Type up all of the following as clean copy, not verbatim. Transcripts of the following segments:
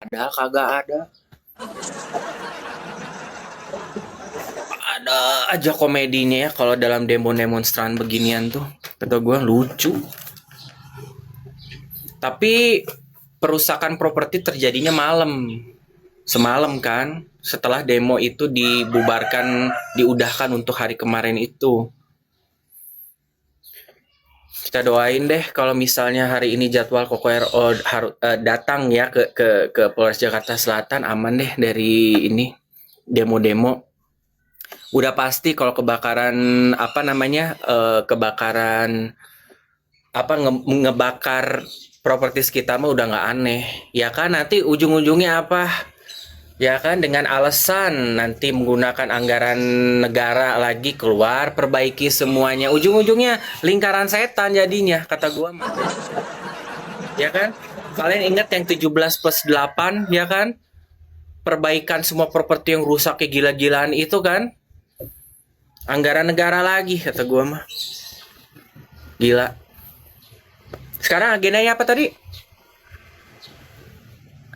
Ada kagak ada. Ada aja komedinya ya kalau dalam demo demonstran beginian tuh. Kata gue lucu. Tapi perusakan properti terjadinya malam. Semalam kan, setelah demo itu dibubarkan, diudahkan untuk hari kemarin itu. Kita doain deh kalau misalnya hari ini jadwal Koko RO datang ya ke Polres Jakarta Selatan, aman deh dari ini demo-demo. Udah pasti kalau kebakaran apa namanya kebakaran apa ngebakar properti kita mah udah nggak aneh ya kan, nanti ujung-ujungnya apa ya kan, dengan alasan nanti menggunakan anggaran negara lagi keluar perbaiki semuanya, ujung-ujungnya lingkaran setan jadinya kata gua mah. Ya kan, kalian ingat yang 17+8 ya kan, perbaikan semua properti yang rusak kayak gila-gilaan itu kan, anggaran negara lagi kata gua mah. Gila. Sekarang agendanya apa tadi?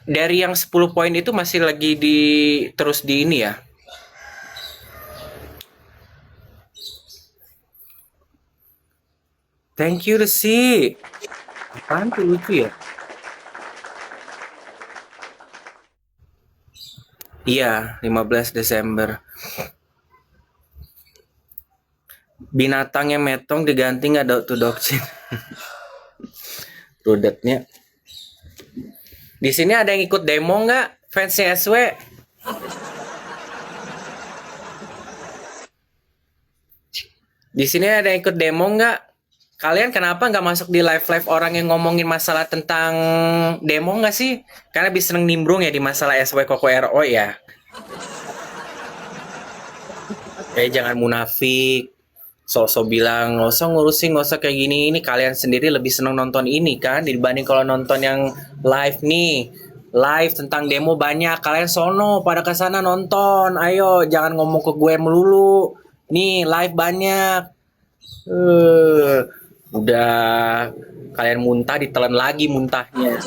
Dari yang 10 poin itu masih lagi terus di ini ya. Thank you Resi. Apaan tuh lucu ya? Iya, 15 Desember. Binatang yang metong diganti nggak tuh dokcin? Rudetnya. Di sini ada yang ikut demo nggak? Fansnya SW? Di sini ada yang ikut demo nggak? Kalian kenapa nggak masuk di live-live orang yang ngomongin masalah tentang demo nggak sih? Karena bisa seneng nimbrung ya di masalah SW Koko RO ya. Jangan munafik. Sosok bilang nggak usah ngurusin, nggak usah kayak gini. Ini kalian sendiri lebih seneng nonton ini kan dibanding kalau nonton yang live nih. Live tentang demo banyak. Kalian sono pada kesana nonton. Ayo jangan ngomong ke gue melulu. Nih live banyak. Udah kalian muntah ditelan lagi muntahnya.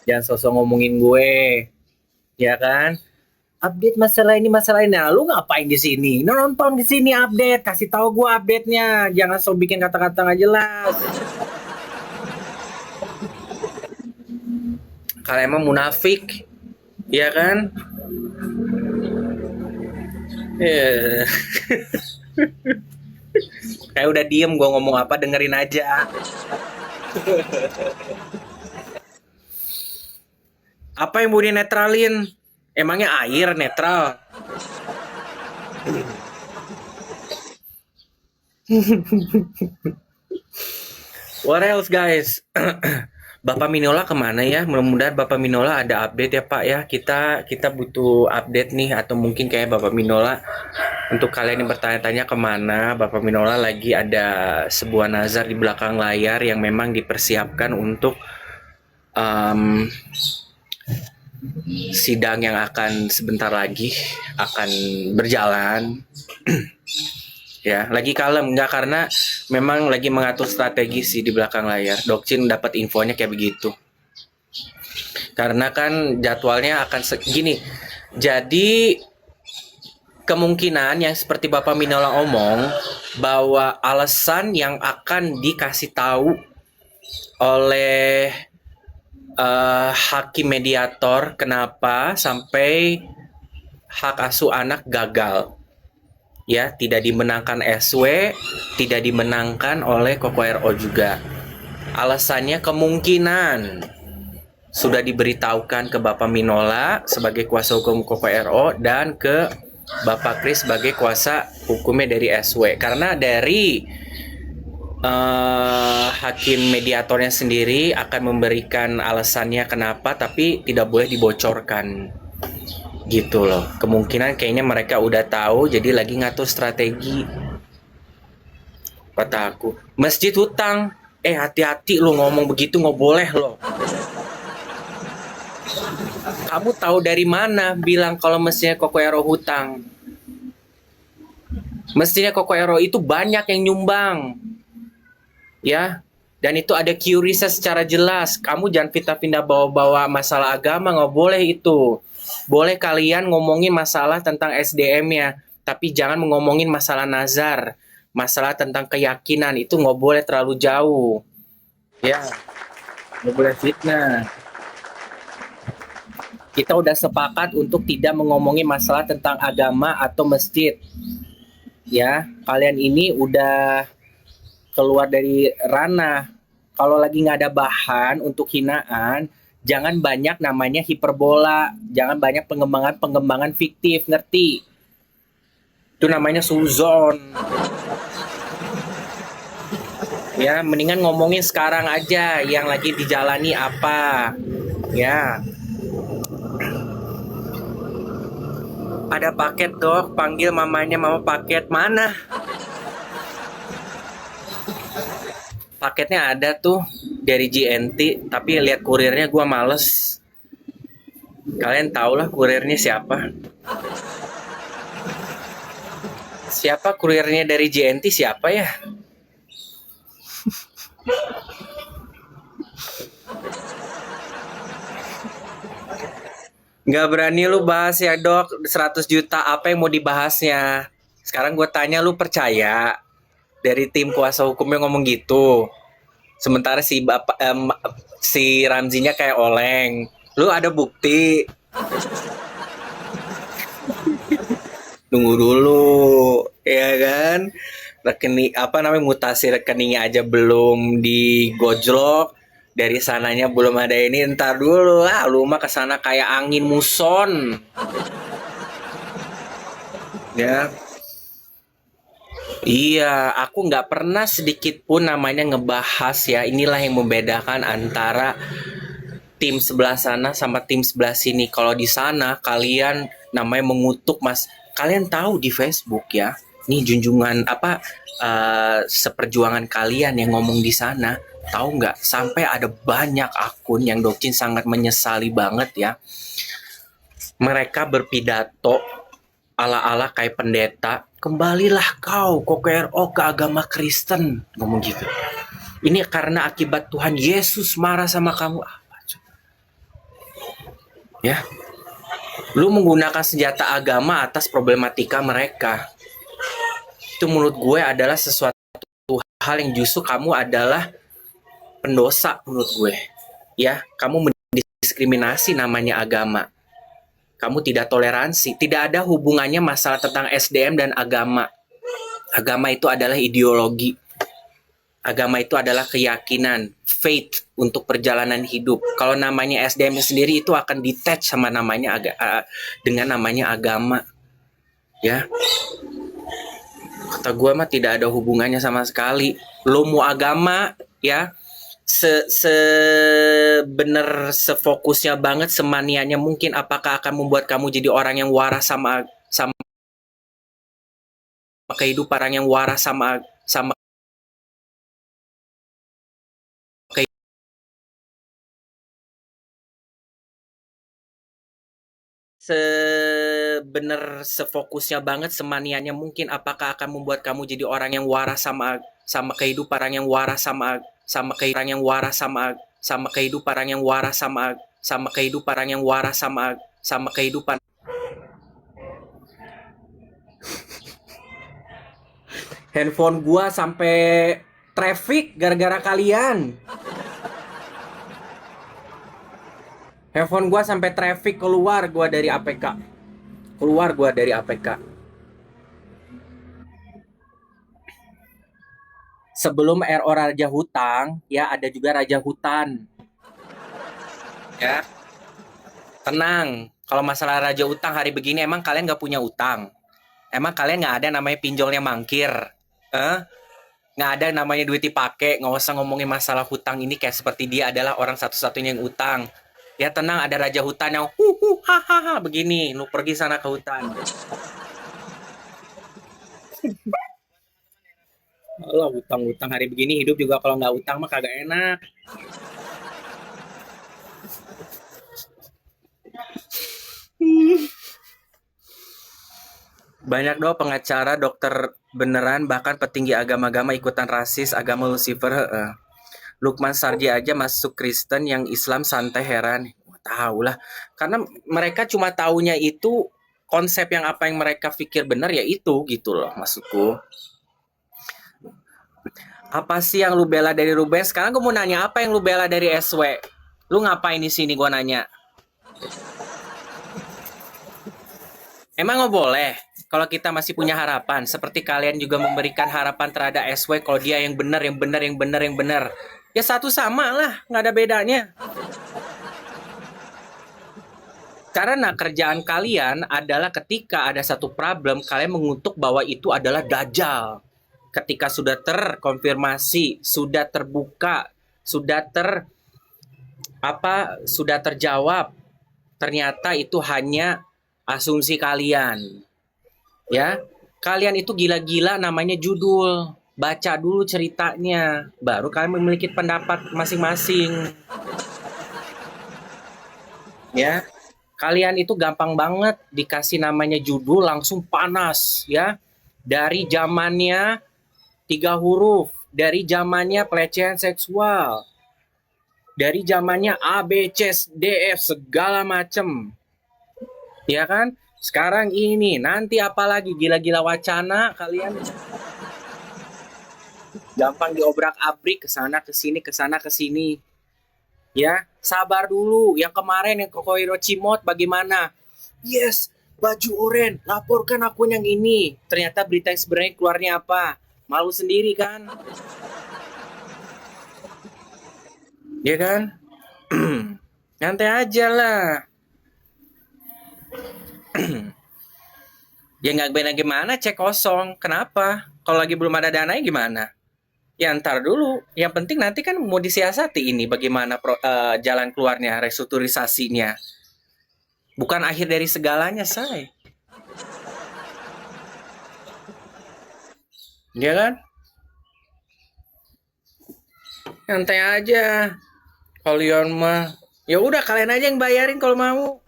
Jangan sosok ngomongin gue, ya kan? Update masalah ini masalah ini. Nah, lu ngapain di sini? Lu nonton di sini update, kasih tahu gue update-nya. Jangan sok bikin kata-kata nggak jelas. Kalian emang munafik, ya kan? Eh, kayak udah diem gue ngomong apa dengerin aja. Apa yang mau dinetralin? Emangnya air netral? What else guys? Bapak Minola kemana ya? Mudah-mudahan Bapak Minola ada update ya Pak ya. Kita butuh update nih, atau mungkin kayak Bapak Minola, untuk kalian yang bertanya-tanya kemana, Bapak Minola lagi ada sebuah nazar di belakang layar yang memang dipersiapkan untuk um, sidang yang akan sebentar lagi akan berjalan. Ya, lagi kalem nggak, karena memang lagi mengatur strategi sih di belakang layar. Dokcin dapat infonya kayak begitu. Karena kan jadwalnya akan gini. Jadi kemungkinan yang seperti Bapak Minola omong, bahwa alasan yang akan dikasih tahu oleh hakim mediator kenapa sampai hak asuh anak gagal, ya, tidak dimenangkan SW, tidak dimenangkan oleh Koko RO juga. Alasannya kemungkinan sudah diberitahukan ke Bapak Minola sebagai kuasa hukum Koko RO dan ke Bapak Kris sebagai kuasa hukumnya dari SW. Karena dari hakim mediatornya sendiri akan memberikan alasannya kenapa, tapi tidak boleh dibocorkan. Gitu loh. Kemungkinan kayaknya mereka udah tahu, jadi lagi ngatur strategi. Kata aku, masjid hutang. Hati-hati lo ngomong begitu, nggak boleh lo. Kamu tahu dari mana bilang kalau mestinya Koko Ero hutang? Mestinya Koko Ero itu banyak yang nyumbang. Ya, Dan itu ada QRISA secara jelas. Kamu jangan pindah-pindah bawa-bawa masalah agama, nggak boleh itu. Boleh kalian ngomongin masalah tentang SDM-nya, tapi jangan ngomongin masalah nazar, masalah tentang keyakinan, itu nggak boleh terlalu jauh. Ya, nggak boleh fitnah. Kita udah sepakat untuk tidak mengomongin masalah tentang agama atau masjid. Ya, kalian ini udah keluar dari ranah. Kalau lagi nggak ada bahan untuk hinaan, jangan banyak namanya hiperbola, jangan banyak pengembangan fiktif, ngerti? Itu namanya suzon. Ya, mendingan ngomongin sekarang aja yang lagi dijalani apa. Ya, ada paket dok, panggil mamanya, mama paket mana? Paketnya ada tuh dari GNT, tapi lihat kurirnya gue males. Kalian tau lah kurirnya siapa? Siapa kurirnya dari GNT siapa ya? Nggak berani lu bahas ya dok, 100 juta apa yang mau dibahasnya? Sekarang gue tanya lu percaya dari tim kuasa hukumnya ngomong gitu. Sementara si Ramzinya kayak oleng. Lu ada bukti? Tunggu dulu, ya kan? Rekening apa namanya mutasi rekeningnya aja belum digojlok, dari sananya belum ada ini, ntar dulu lah, lu mah kesana kayak angin muson. Ya, iya, aku nggak pernah sedikit pun namanya ngebahas ya. Inilah yang membedakan antara tim sebelah sana sama tim sebelah sini. Kalau di sana kalian namanya mengutuk mas, kalian tahu di Facebook ya. Nih junjungan apa seperjuangan kalian yang ngomong di sana. Tahu nggak? Sampai ada banyak akun yang Dokcin sangat menyesali banget ya. Mereka berpidato ala-ala kayak pendeta. Kembalilah kau KKRO ke agama Kristen, ngomong gitu. Ini karena akibat Tuhan Yesus marah sama kamu. Ya, lu menggunakan senjata agama atas problematika mereka. Itu menurut gue adalah sesuatu hal yang justru kamu adalah pendosa menurut gue. Ya, kamu mendiskriminasi namanya agama. Kamu tidak toleransi. Tidak ada hubungannya masalah tentang SDM dan agama. Agama itu adalah ideologi. Agama itu adalah keyakinan, faith untuk perjalanan hidup. Kalau namanya SDM sendiri itu akan detach sama namanya dengan namanya agama. Ya. Kata gue mah tidak ada hubungannya sama sekali. Lo mau agama ya, sebener sefokusnya banget, semanianya mungkin, apakah akan membuat kamu jadi orang yang waras sama kehidupan, orang yang waras sama sebener sefokusnya banget, semanianya mungkin, apakah akan membuat kamu jadi orang yang waras sama kehidupan, orang yang waras sama kehidupan, orang yang waras sama kehidupan, orang yang waras sama kehidupan, orang yang waras sama kehidupan. Handphone gua sampai traffic gara-gara kalian. Handphone gua sampai traffic, keluar gua dari APK. Keluar gua dari APK. Sebelum RO Raja Hutang, ya ada juga Raja Hutan. Ya, tenang. Kalau masalah Raja Utang hari begini, emang kalian nggak punya utang? Emang kalian nggak ada namanya pinjolnya mangkir? Nggak ada namanya duit dipakai? Nggak usah ngomongin masalah hutang ini kayak seperti dia adalah orang satu-satunya yang utang. Ya tenang, ada Raja Hutan yang hahaha begini. Lu pergi sana ke hutan. Allah, utang-utang hari begini, hidup juga kalau nggak utang mah kagak enak. Banyak dong pengacara, dokter beneran, bahkan petinggi agama-agama ikutan rasis agama Lucifer. Lukman Sardi aja masuk Kristen, yang Islam santai, heran. Tahu lah. Karena mereka cuma taunya itu konsep yang apa yang mereka pikir benar ya itu gitu loh maksudku. Apa sih yang lu bela dari Ruben? Sekarang gue mau nanya, apa yang lu bela dari SW? Lu ngapain di sini, gue nanya. Emang nggak boleh kalau kita masih punya harapan, seperti kalian juga memberikan harapan terhadap SW kalau dia yang benar, yang benar, yang benar, yang benar. Ya satu sama lah, nggak ada bedanya. Karena kerjaan kalian adalah ketika ada satu problem, kalian mengutuk bahwa itu adalah dajjal. Ketika sudah terkonfirmasi, sudah terbuka, sudah terjawab, ternyata itu hanya asumsi kalian. Ya, kalian itu gila-gila namanya judul. Baca dulu ceritanya, baru kalian memiliki pendapat masing-masing. Ya, kalian itu gampang banget dikasih namanya judul langsung panas ya. Dari zamannya 3 huruf, dari zamannya pelecehan seksual, dari zamannya A B C D F segala macem. Ya kan? Sekarang ini, nanti apalagi gila-gila wacana kalian gampang diobrak-abrik ke sana ke sini, ke sana ke sini. Ya, sabar dulu. Yang kemarin yang Kokohiro Cimot bagaimana? Yes, baju oren, laporkan akun yang ini. Ternyata berita yang sebenarnya keluarnya apa? Malu sendiri kan? Ya kan? Nyantai aja lah. Ya nggak benar gimana, cek kosong. Kenapa? Kalau lagi belum ada dananya gimana? Ya ntar dulu. Yang penting nanti kan mau disiasati ini bagaimana jalan keluarnya, restrukturisasinya. Bukan akhir dari segalanya, say. Ya kan? Nyantai aja. Kalian mah, ya udah kalian aja yang bayarin kalau mau.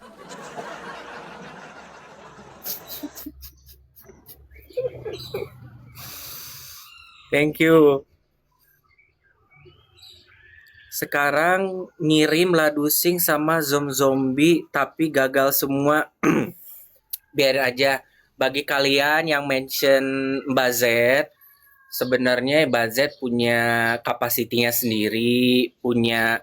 Thank you. Sekarang ngirim ladusing sama zombie tapi gagal semua. Biar aja. Bagi kalian yang mention Mbak Z, sebenarnya Mbak Z punya kapasitinya sendiri, punya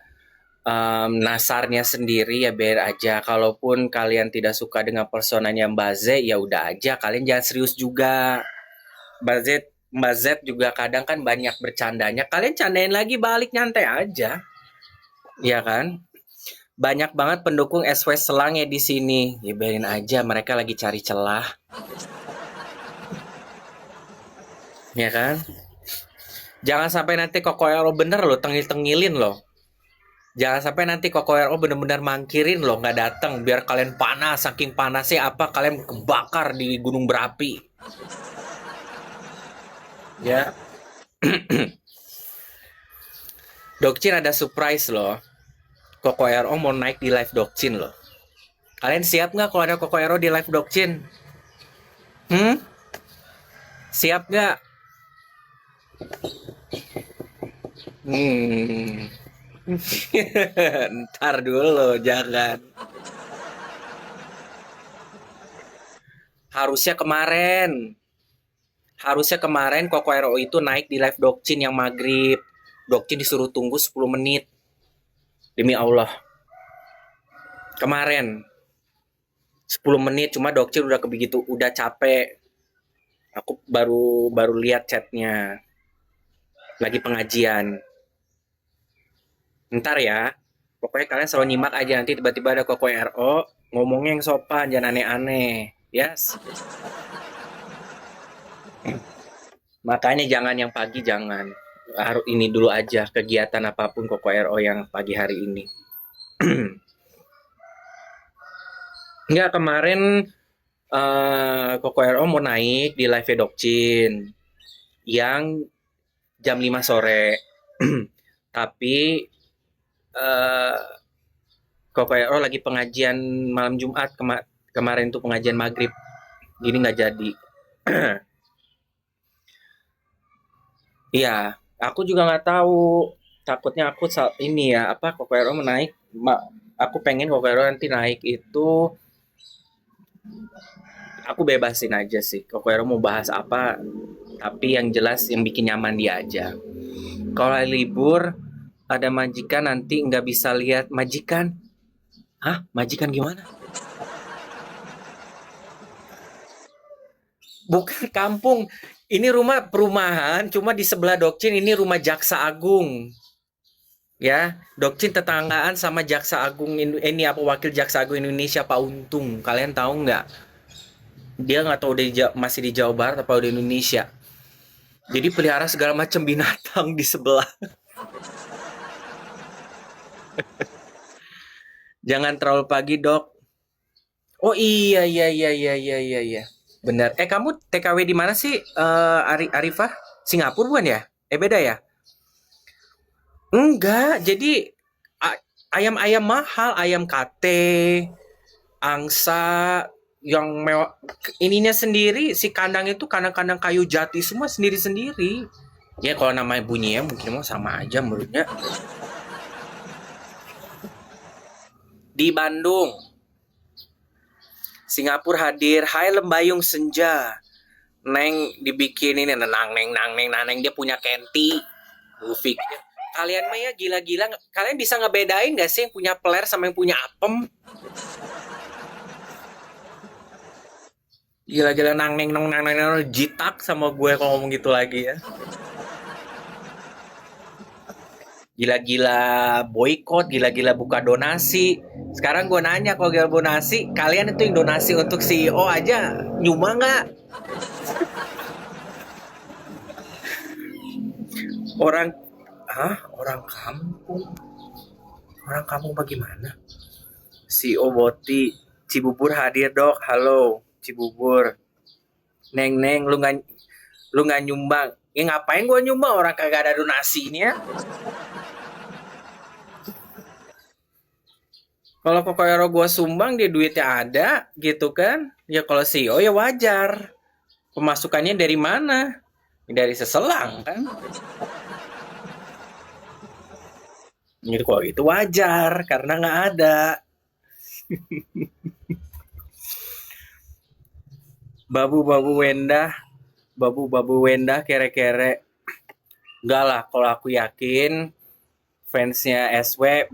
nasarnya sendiri, ya biar aja. Kalaupun kalian tidak suka dengan personanya Mbak Z, ya udah aja, kalian jangan serius juga. Mbak Z juga kadang kan banyak bercandanya, kalian candain lagi balik, nyantai aja. Ya kan? Banyak banget pendukung SW Selang ya di sini. Ya biarin aja, mereka lagi cari celah. Ya kan? Jangan sampai nanti Kokoero bener loh, tengil-tengilin loh. Jangan sampai nanti Kokoero bener-bener mangkirin loh, nggak datang, biar kalian panas, saking panasnya apa kalian kebakar di gunung berapi. Ya. Dokcin ada surprise loh. Kokoero mau naik di live Dokcin loh. Kalian siap nggak kalau ada Kokoero di live Dokcin? Siap nggak? Ntar dulu, jangan. Harusnya kemarin Kokoero itu naik di live Dokcin yang maghrib. Dokcin disuruh tunggu 10 menit. Demi Allah. Kemarin 10 menit, cuma Dokcin udah begitu, udah capek. Aku baru lihat chatnya. Lagi pengajian. Ntar ya. Pokoknya kalian selalu nyimak aja, nanti tiba-tiba ada Kokoero ngomongnya yang sopan, jangan aneh-aneh. Yes. Makanya jangan yang pagi, jangan. Harus ini dulu aja, kegiatan apapun Kokoero yang pagi hari ini. Enggak, kemarin Kokoero mau naik di live Dokcin yang jam 5 sore. Tapi Kokoero lagi pengajian malam Jumat, kemarin tuh pengajian maghrib. Gini nggak jadi. Iya, aku juga nggak tahu. takutnya aku ini ya apa Kokoero menaik aku pengen Kokoero nanti naik itu aku bebasin aja sih Kokoero mau bahas apa tapi yang jelas yang bikin nyaman dia aja. Kalau libur ada majikan nanti nggak bisa lihat majikan. Hah? Majikan gimana? Bukan kampung. Ini rumah perumahan, cuma di sebelah Dokcin ini rumah Jaksa Agung. Ya, Dokcin tetanggaan sama Jaksa Agung ini apa wakil Jaksa Agung Indonesia Pak Untung. Kalian tahu nggak? Dia nggak tahu masih di Jawa Barat atau di Indonesia. Jadi pelihara segala macam binatang di sebelah. Jangan terlalu pagi, Dok. Oh iya iya iya iya iya iya iya. Benar. Kamu TKW di mana sih? Arifah? Singapura bukan ya? Beda ya? Enggak. Jadi ayam-ayam mahal, ayam kate, angsa yang mewah ininya sendiri si kandang itu kandang-kandang kayu jati semua sendiri-sendiri. Ya kalau namanya bunyinya mungkin mau sama aja menurutnya. Di Bandung. Singapura hadir, hai lembayung senja. Neng dibikin ini nang neng nang neng nang neng dia punya kenti. Bufik. Kalian mah ya gila-gila. Kalian bisa ngebedain gak sih yang punya peler sama yang punya apem? Gila-gila nang neng nang nang nang jitak sama gue kalau ngomong gitu lagi ya. Gila-gila boykot, gila-gila buka donasi. Sekarang gue nanya kalau gila donasi, kalian itu yang donasi untuk CEO aja nyumbang nggak? Orang, orang kampung, orang kampung bagaimana? CEO Boti, Cibubur hadir dok, halo Cibubur. Neng neng, lu nggak nyumbang? Ya ngapain gue nyumbang orang kagak ada donasinya? Kalau Kokoero gue sumbang dia duitnya ada gitu kan. Ya kalau CEO ya wajar. Pemasukannya dari mana? Dari seselang kan. Jadi kalau itu wajar karena nggak ada. Babu-babu wendah. Babu-babu wendah kere-kere. Enggak lah kalau aku yakin fansnya SW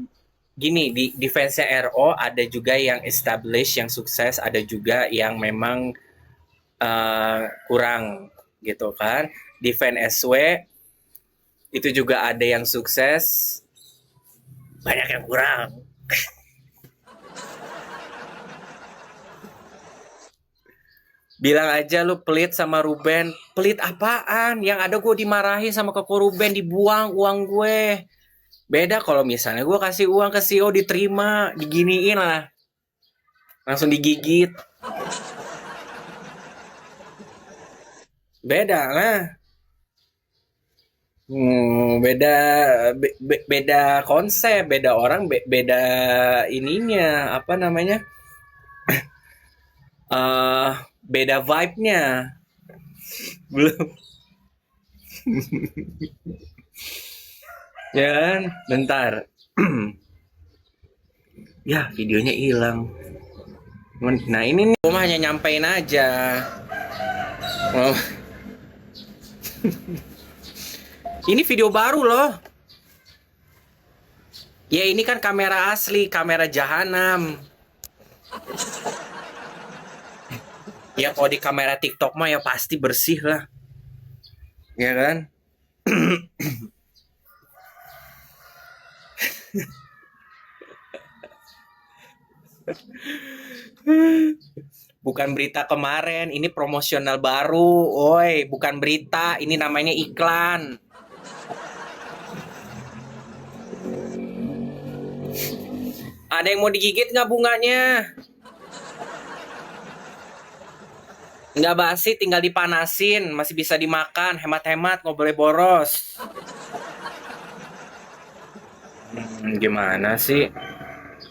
gini di fansnya RO ada juga yang established yang sukses ada juga yang memang kurang gitu kan di fan SW itu juga ada yang sukses banyak yang kurang. Bilang aja lu pelit sama Ruben. Pelit apaan? Yang ada gue dimarahin sama Koko Ruben, dibuang uang gue. Beda kalau misalnya gue kasih uang ke CEO diterima, diginiin lah. Langsung digigit. Beda lah. Beda beda konsep, beda orang, beda ininya, apa namanya? Beda vibe-nya. Belum. Ya kan? Bentar. Ya, videonya hilang. Nah, ini nih gue hanya nyampein aja. Oh. Ini video baru loh. Ya ini kan kamera asli, kamera jahanam. Ya kalau di kamera TikTok mah ya pasti bersih lah. Ya kan? Bukan berita kemarin, ini promosional baru. Oi, bukan berita, ini namanya iklan. Ada yang mau digigit nggak bunganya? Nggak basi, tinggal dipanasin, masih bisa dimakan, hemat-hemat, nggak boleh boros. Gimana sih?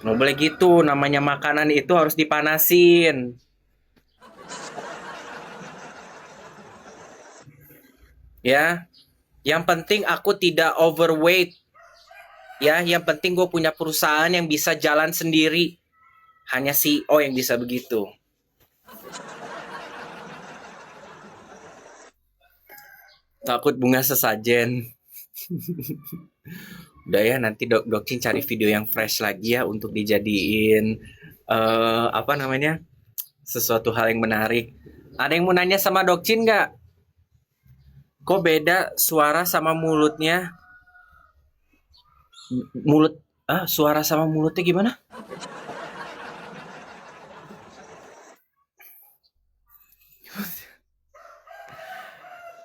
Nggak boleh gitu, namanya makanan itu harus dipanasin. Ya, yang penting aku tidak overweight. Ya, yang penting gue punya perusahaan yang bisa jalan sendiri. Hanya CEO yang bisa begitu. Takut bunga sesajen. Udah ya, nanti Dokcin cari video yang fresh lagi ya untuk dijadiin apa namanya, sesuatu hal yang menarik. Ada yang mau nanya sama Dokcin nggak? Kok beda suara sama mulutnya? Mulut, suara sama mulutnya gimana?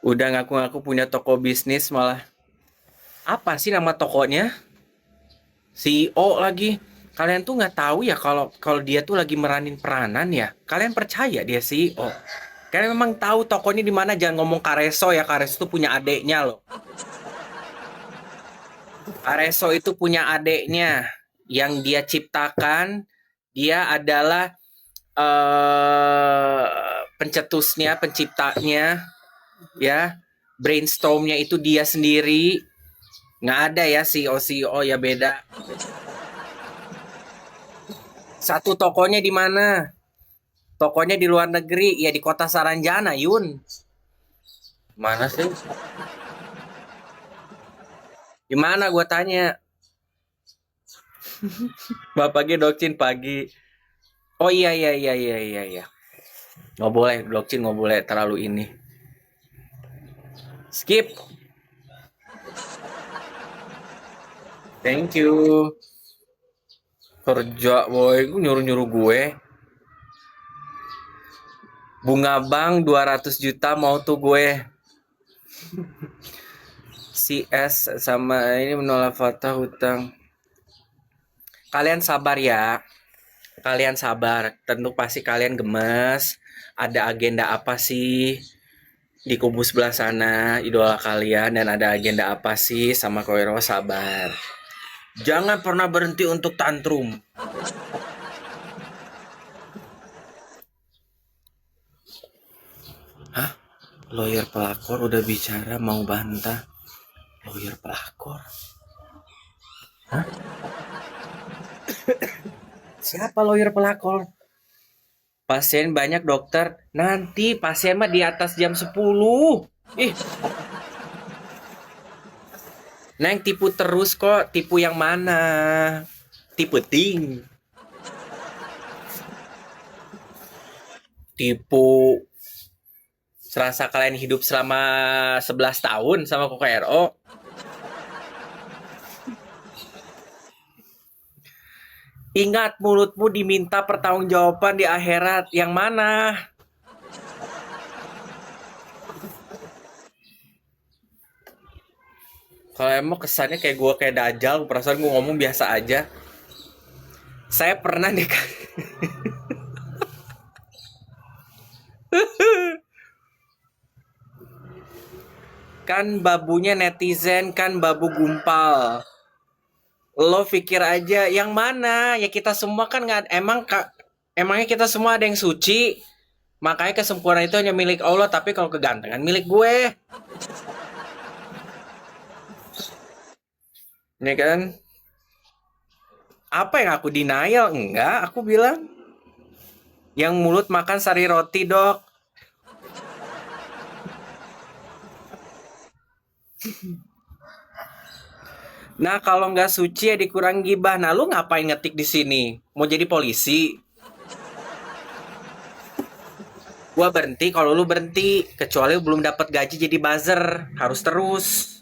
Udah ngaku-ngaku punya toko bisnis malah. Apa sih nama tokonya? CEO lagi. Kalian tuh nggak tahu ya kalau kalau dia tuh lagi meranin peranan ya. Kalian percaya dia CEO? Kalian memang tahu tokonya di mana? Jangan ngomong Kareso ya. Kareso tuh punya adeknya loh. Kareso itu punya adeknya yang dia ciptakan. Dia adalah pencetusnya, penciptanya, ya. Brainstormnya itu dia sendiri. Nggak ada ya CEO ya, beda. Satu tokonya di mana? Tokonya di luar negeri, ya di kota Saranjana, Yun. Mana sih? Di mana gue tanya? Bapaknya Dokcin pagi. Oh iya iya iya iya iya iya. Nggak boleh Dokcin, nggak boleh terlalu ini. Skip. Thank you. Kerja boy, gue nyuruh-nyuruh gue. Bunga bank 200 juta mau tuh gue. CS sama ini menolak fakta hutang. Kalian sabar ya. Kalian sabar. Tentu pasti kalian gemes. Ada agenda apa sih di kubu sebelah sana, idola kalian, dan ada agenda apa sih sama Koiro? Sabar. Jangan pernah berhenti untuk tantrum. Hah? Lawyer pelakor udah bicara mau bantah. Lawyer pelakor? Hah? Siapa lawyer pelakor? Pasien banyak dokter. Nanti pasien mah di atas jam 10. Ih. Neng tipu terus kok. Tipu yang mana? Tipu ting. Tipu. Serasa kalian hidup selama 11 tahun sama KKRO. Ingat, mulutmu diminta pertanggungjawaban di akhirat. Yang mana? Kalau emang kesannya kayak gue kayak dajal, perasaan gue ngomong biasa aja. Saya pernah nih kan babunya netizen kan babu gumpal. Lo pikir aja yang mana? Ya kita semua kan nggak emangnya kita semua ada yang suci. Makanya kesempurnaan itu hanya milik Allah, tapi kalau kegantengan milik gue. Ini kan apa yang aku denial? Enggak, aku bilang yang mulut makan sari roti, Dok. Nah, kalau nggak suci ya dikurang gibah. Nah, lu ngapain ngetik di sini? Mau jadi polisi? Gua berhenti kalau lu berhenti, kecuali lu belum dapat gaji jadi buzzer, harus terus.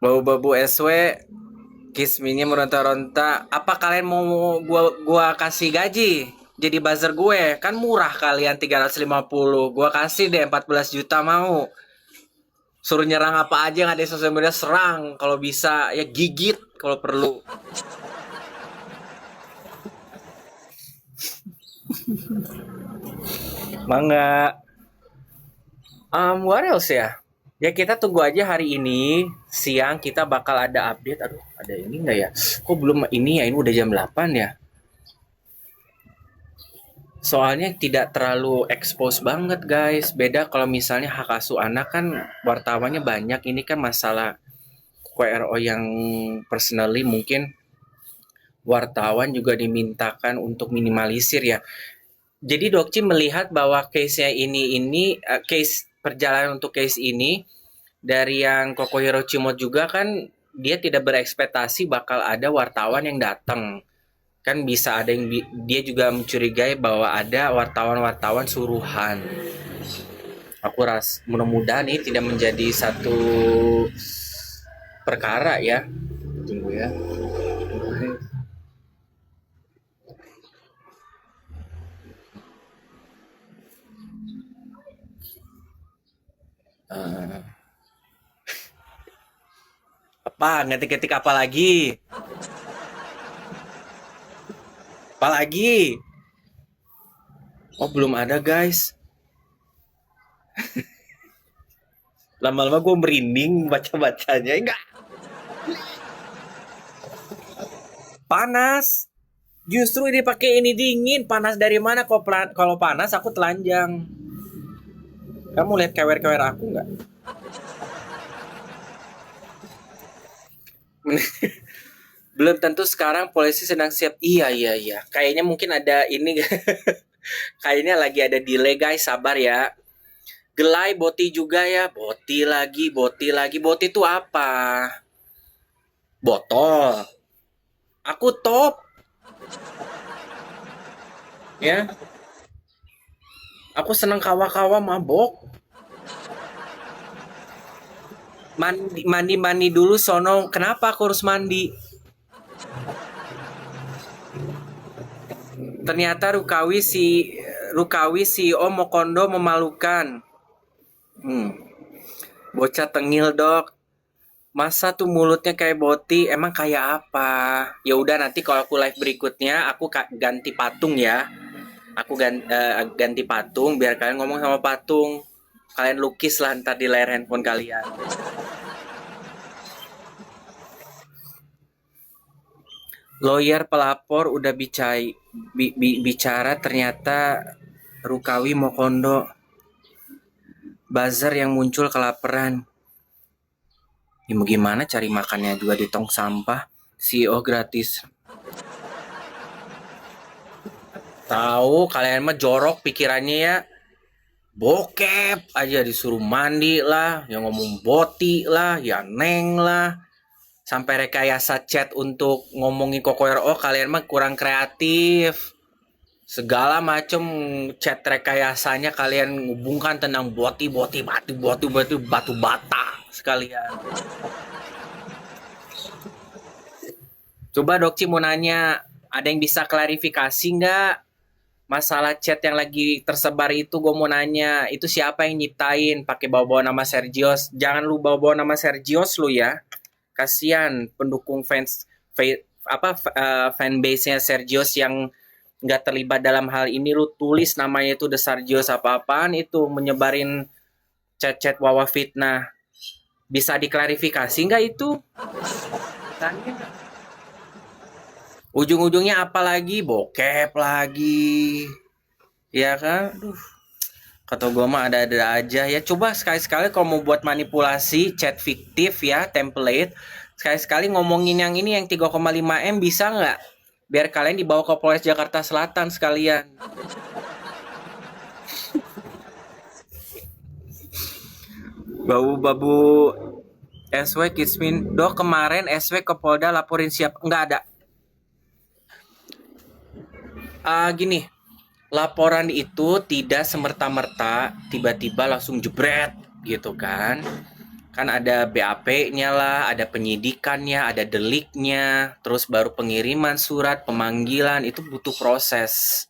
Babu-babu SW, kisminya meronta-ronta. Apa kalian mau gua kasih gaji? Jadi buzzer gue, kan murah kalian 350. Gua kasih deh 14 juta mau. Suruh nyerang apa aja yang ada di sosial media, serang. Kalau bisa ya gigit kalau perlu. Mangga. What else ya? Ya kita tunggu aja hari ini siang kita bakal ada update. Aduh, ada ini nggak ya? Kok belum ini ya? Ini udah jam 8 ya. Soalnya tidak terlalu expose banget guys. Beda kalau misalnya hak asuh anak kan wartawannya banyak. Ini kan masalah QRO yang personally mungkin wartawan juga dimintakan untuk minimalisir ya. Jadi Dokci melihat bahwa case-nya case perjalanan untuk case ini dari yang Kokohiro Cimot juga kan dia tidak berekspektasi bakal ada wartawan yang datang. Kan bisa ada yang dia juga mencurigai bahwa ada wartawan-wartawan suruhan. Aku mudah-mudahan ini tidak menjadi satu perkara ya. Tunggu ya. Apa ngetik-ngetik apa lagi? Apa lagi? Oh belum ada guys. Lama-lama gue merinding baca-bacanya. Enggak. Panas. Justru ini pakai ini dingin. Panas dari mana? Kalau panas aku telanjang. Kamu lihat kewer-kewer aku nggak? Belum tentu sekarang polisi sedang siap. Iya. Kayaknya mungkin ada ini. Kayaknya lagi ada delay guys. Sabar ya. Gelai Boti juga ya. Boti lagi. Boti itu apa? Botol. Aku top. Ya. Aku seneng kawa-kawa mabok. Mandi dulu sono. Kenapa aku harus mandi? Ternyata Rukawi si Om Mokondo memalukan. Bocah tengil dok. Masa tuh mulutnya kayak Boti, emang kayak apa? Ya udah nanti kalau aku live berikutnya aku ganti patung ya. Aku ganti patung biar kalian ngomong sama patung. Kalian lukis lah ntar di layar handphone kalian. Lawyer pelapor udah bicara ternyata Rukawi Mokondo. Buzzer yang muncul kelaparan. Ya gimana cari makannya juga di tong sampah. CEO gratis. Tahu kalian mah jorok pikirannya ya. Bokep aja disuruh mandi lah, yang ngomong boti lah, ya neng lah. Sampai rekayasa chat untuk ngomongin Kokohiro, kalian mah kurang kreatif. Segala macem chat rekayasanya kalian hubungkan tentang batu bata sekalian. Coba Dokci mau nanya, ada yang bisa klarifikasi nggak? Masalah chat yang lagi tersebar itu gue mau nanya, itu siapa yang nyiptain pakai bawa-bawa nama Sergios? Jangan lu bawa-bawa nama Sergios lu ya. Kasihan pendukung fanbase-nya Sergios yang nggak terlibat dalam hal ini, lu tulis namanya itu The Sergios apa-apaan itu menyebarin chat-chat wawa fitnah. Bisa diklarifikasi nggak itu? Tanya. Ujung-ujungnya apa lagi? Bokep lagi. Ya kan? Aduh. Kata gue mah ada-ada aja ya. Coba sekali-sekali kalau mau buat manipulasi chat fiktif ya, template. Sekali-sekali ngomongin yang ini yang 3,5M bisa nggak? Biar kalian dibawa ke Polres Jakarta Selatan sekalian. Babu-babu SW Kismin. Dok kemarin SW ke Polda laporin siapa? Nggak ada. Gini, laporan itu tidak semerta-merta tiba-tiba langsung jebret gitu kan. Kan ada BAP-nya lah, ada penyidikannya, ada deliknya, terus baru pengiriman surat, pemanggilan, itu butuh proses.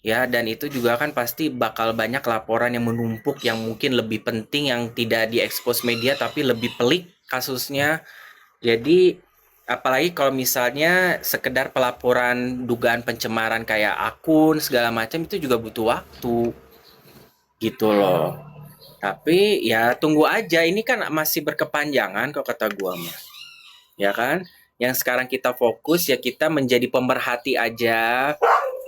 Ya, dan itu juga kan pasti bakal banyak laporan yang menumpuk yang mungkin lebih penting yang tidak diekspos media tapi lebih pelik kasusnya. Jadi apalagi kalau misalnya sekedar pelaporan dugaan pencemaran kayak akun segala macam itu juga butuh waktu gitu loh. Tapi ya tunggu aja, ini kan masih berkepanjangan kok kata gua mah. Ya kan? Yang sekarang kita fokus ya kita menjadi pemerhati aja.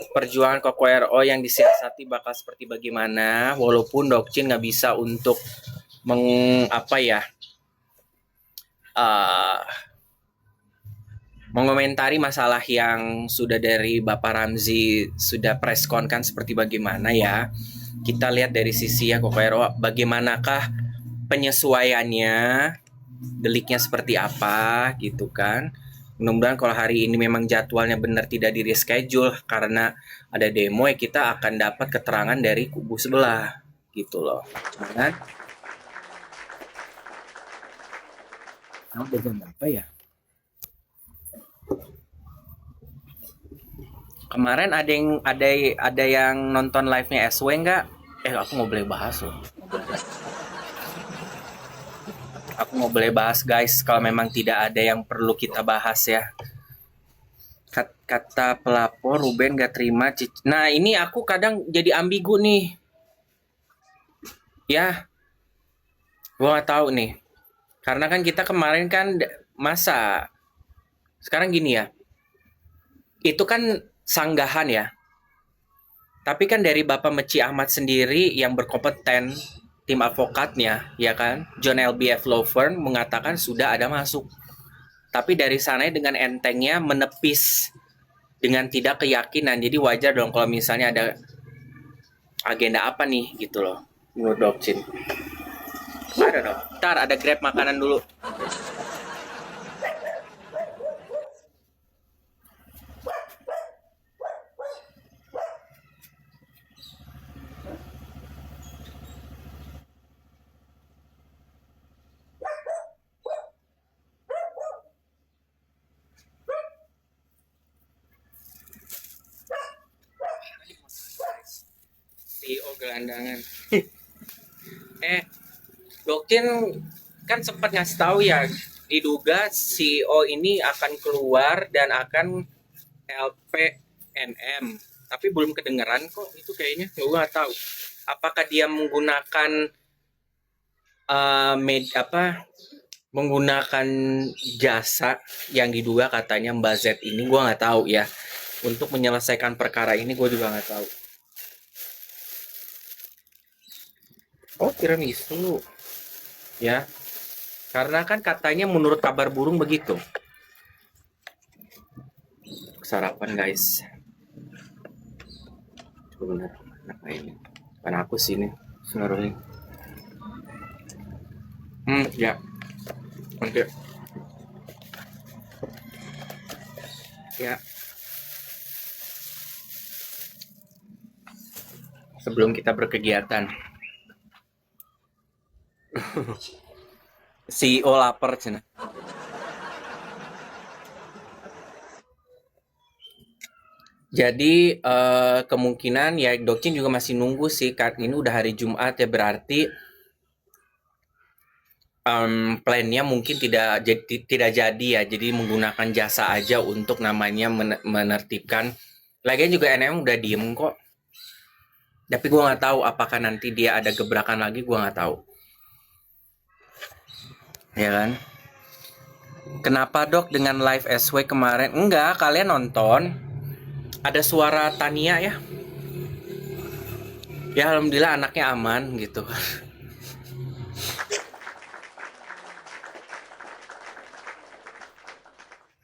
perjuangan Koko RO yang disiasati bakal seperti bagaimana, walaupun Dokcin nggak bisa untuk apa ya, uh, mengomentari masalah yang sudah dari Bapak Ramzi sudah preskon kan seperti bagaimana ya. Kita lihat dari sisi ya Koko RO, bagaimanakah penyesuaiannya, deliknya seperti apa gitu kan. Mudah-mudahan kalau hari ini memang jadwalnya benar tidak di reschedule karena ada demo, ya kita akan dapat keterangan dari kubu sebelah gitu loh. Kan? Udah jam berapa ya? Kemarin ada yang nonton live-nya SW nggak? Aku nggak boleh bahas loh. Aku nggak boleh bahas guys kalau memang tidak ada yang perlu kita bahas ya. Kata pelapor Ruben gak terima. Nah ini aku kadang jadi ambigu nih. Ya, gua nggak tahu nih. Karena kan kita kemarin kan masa sekarang gini ya. Itu kan sanggahan ya. Tapi kan dari Bapak Meci Ahmad sendiri yang berkompeten, tim advokatnya, ya kan, John LBF Law Firm mengatakan sudah ada masuk. Tapi dari sana dengan entengnya menepis dengan tidak keyakinan. Jadi wajar dong kalau misalnya ada agenda apa nih gitu loh, menurut Dokcin. Ada dong. Ntar ada grab makanan dulu. CEO gelandangan. Dokcin kan sempat ngasih tahu ya, diduga CEO ini akan keluar dan akan LPNM. Tapi belum kedengeran kok itu kayaknya. Gue nggak tahu. Apakah dia menggunakan menggunakan jasa yang diduga katanya Mbak Z ini, gue nggak tahu ya. Untuk menyelesaikan perkara ini gue juga nggak tahu. Oh, tiramisu. Ya. Karena kan katanya menurut kabar burung begitu. Sarapan guys. Benar. Apa ini? Kan aku sini. Seluruhnya. Ya. Oke. Ya. Sebelum kita berkegiatan. CEO lapar cina. Jadi kemungkinan ya Dokcin juga masih nunggu sih, karena ini udah hari Jumat ya, berarti plannya mungkin tidak jadi ya, jadi menggunakan jasa aja untuk namanya menertibkan. Lagian juga NM udah diem kok. Tapi gue nggak tahu apakah nanti dia ada gebrakan lagi, gue nggak tahu. Ya kan? Kenapa Dok dengan live SW kemarin? Enggak, kalian nonton. Ada suara Tania ya. Ya alhamdulillah anaknya aman gitu.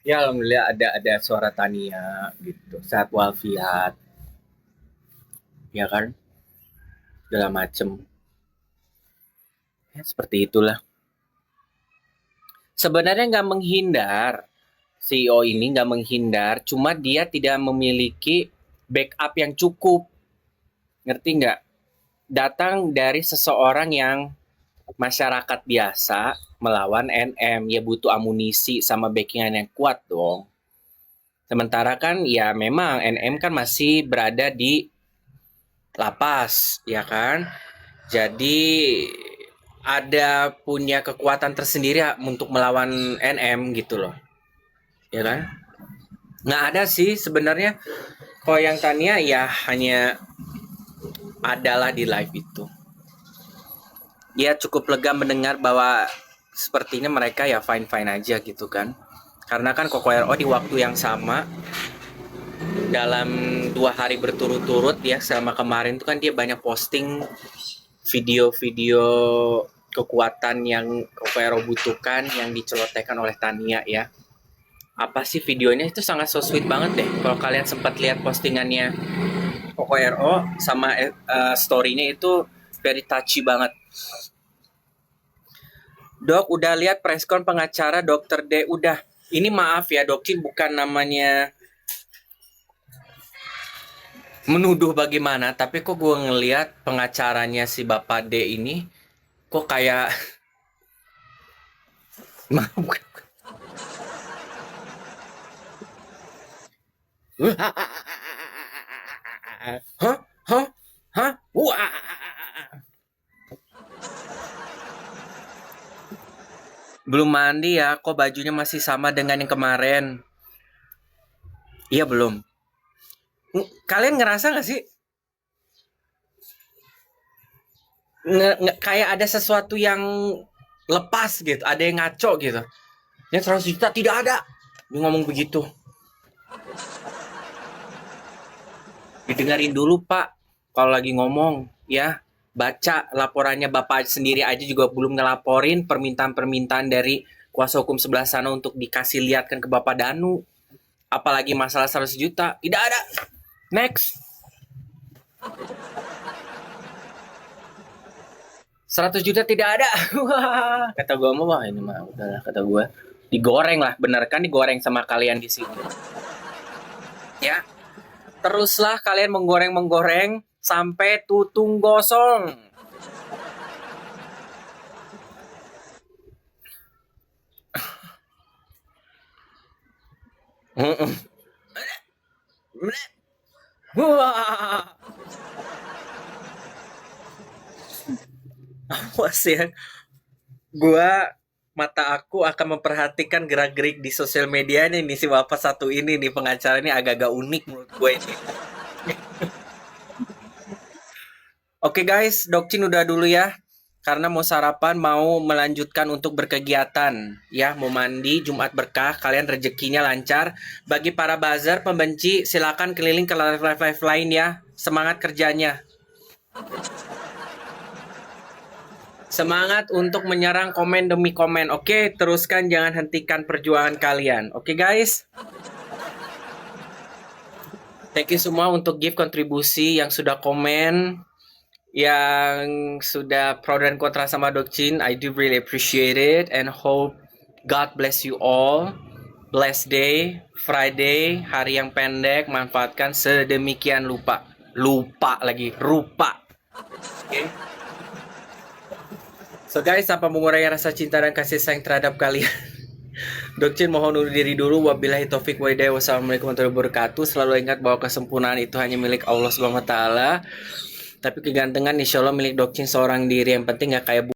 Ya alhamdulillah ada suara Tania gitu. Sehat walafiat. Ya kan? Segala macem. Ya seperti itulah. Sebenarnya nggak menghindar. CEO ini nggak menghindar, cuma dia tidak memiliki backup yang cukup. Ngerti nggak? Datang dari seseorang yang masyarakat biasa melawan NM, ya butuh amunisi sama backingan yang kuat dong. Sementara kan ya memang NM kan masih berada di lapas, ya kan? Jadi ada punya kekuatan tersendiri untuk melawan NM gitu loh. Ya kan? Nggak ada sih sebenarnya. Kalau yang Tania ya hanya adalah di live itu. Ya cukup lega mendengar bahwa sepertinya mereka ya fine-fine aja gitu kan. Karena kan Koko RO di waktu yang sama dalam 2 hari berturut-turut ya, selama kemarin tuh kan dia banyak posting video-video kekuatan yang Kokoero butuhkan yang dicelotehkan oleh Tania ya. Apa sih videonya itu sangat so sweet banget deh. Kalau kalian sempat lihat postingannya Kokoero sama story-nya itu very touchy banget. Dok, udah lihat preskon pengacara Dokter D? Udah. Ini maaf ya, Dokcin bukan namanya menuduh bagaimana, tapi kok gue ngelihat pengacaranya si Bapak D ini kok kayak hah? Hah? Hah? Wah. Belum mandi ya, kok bajunya masih sama dengan yang kemarin? Iya belum. Kalian ngerasa gak sih? Kayak ada sesuatu yang lepas gitu, ada yang ngaco gitu. Yang 100 juta tidak ada. Dia ngomong begitu. Didengarin dulu Pak, kalau lagi ngomong ya. Baca laporannya Bapak sendiri aja juga belum ngelaporin permintaan-permintaan dari kuasa hukum sebelah sana untuk dikasih lihatkan ke Bapak Danu. Apalagi masalah 100 juta, tidak ada. Next. 100 juta tidak ada. Wah, kata gue mah wah ini mah udahlah, kata gue. Digoreng lah, bener kan digoreng sama kalian di sini. Ya. Teruslah kalian menggoreng-menggoreng sampai tutung gosong. Wah. Awas ya. Mata aku akan memperhatikan gerak-gerik di sosial medianya nih si bapak satu ini nih, pengacara ini agak-agak unik menurut gue ini. Oke guys, Dokcin udah dulu ya. Karena mau sarapan, mau melanjutkan untuk berkegiatan. Ya, mau mandi, Jumat berkah, kalian rezekinya lancar. Bagi para buzzer, pembenci, silakan keliling ke live-live lain ya. Semangat kerjanya. Semangat untuk menyerang komen demi komen. Oke, teruskan, jangan hentikan perjuangan kalian. Oke guys. Thank you semua untuk give kontribusi yang sudah komen, yang sudah pro dan kontra sama Dokcin. I do really appreciate it and hope God bless you all. Blessed day, Friday, hari yang pendek, manfaatkan sedemikian rupa. Lupa lagi, rupa. Oke. So guys, tanpa mengurangi rasa cinta dan kasih sayang terhadap kalian, Dokcin mohon undur diri dulu. Wabillahi taufik wa hidayah. Wassalamualaikum warahmatullahi wabarakatuh. Selalu ingat bahwa kesempurnaan itu hanya milik Allah Subhanahu wa taala. Tapi kegantengan insya Allah milik Dokcin seorang diri. Yang penting gak kayak